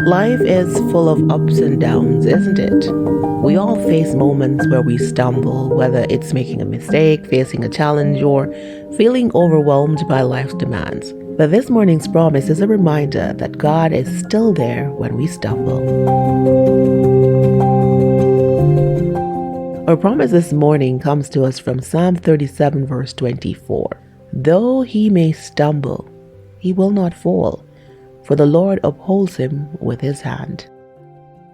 Life is full of ups and downs, isn't it? We all face moments where we stumble, whether it's making a mistake, facing a challenge, or feeling overwhelmed by life's demands. But this morning's promise is a reminder that God is still there when we stumble. Our promise this morning comes to us from Psalm 37, verse 24. Though he may stumble, he will not fall, for the Lord upholds him with his hand.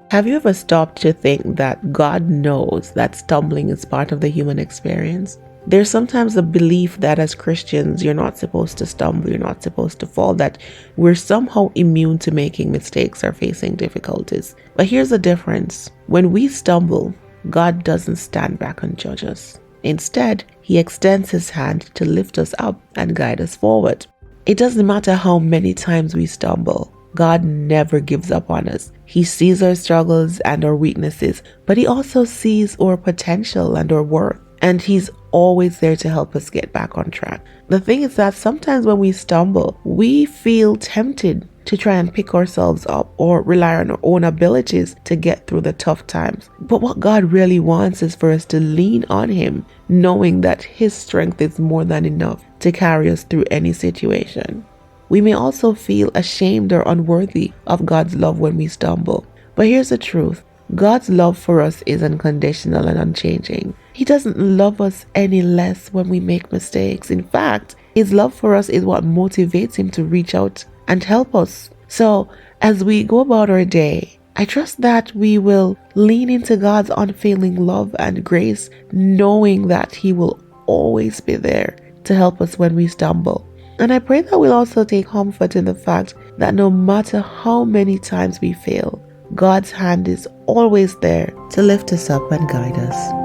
Have you ever stopped to think that God knows that stumbling is part of the human experience? There's sometimes a belief that as Christians, you're not supposed to stumble, you're not supposed to fall, that we're somehow immune to making mistakes or facing difficulties. But here's the difference. When we stumble, God doesn't stand back and judge us. Instead, he extends his hand to lift us up and guide us forward. It doesn't matter how many times we stumble. God never gives up on us. He sees our struggles and our weaknesses, but he also sees our potential and our worth. And he's always there to help us get back on track. The thing is that sometimes when we stumble, we feel tempted to try and pick ourselves up or rely on our own abilities to get through the tough times. But what God really wants is for us to lean on him, knowing that his strength is more than enough to carry us through any situation. We may also feel ashamed or unworthy of God's love when we stumble. But here's the truth. God's love for us is unconditional and unchanging. He doesn't love us any less when we make mistakes. In fact, his love for us is what motivates him to reach out and help us. So as we go about our day, I trust that we will lean into God's unfailing love and grace, knowing that he will always be there to help us when we stumble. And I pray that we'll also take comfort in the fact that no matter how many times we fail, God's hand is always there to lift us up and guide us.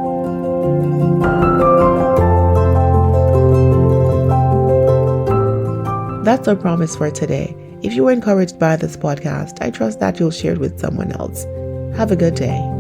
That's our promise for today. If you were encouraged by this podcast, I trust that you'll share it with someone else. Have a good day.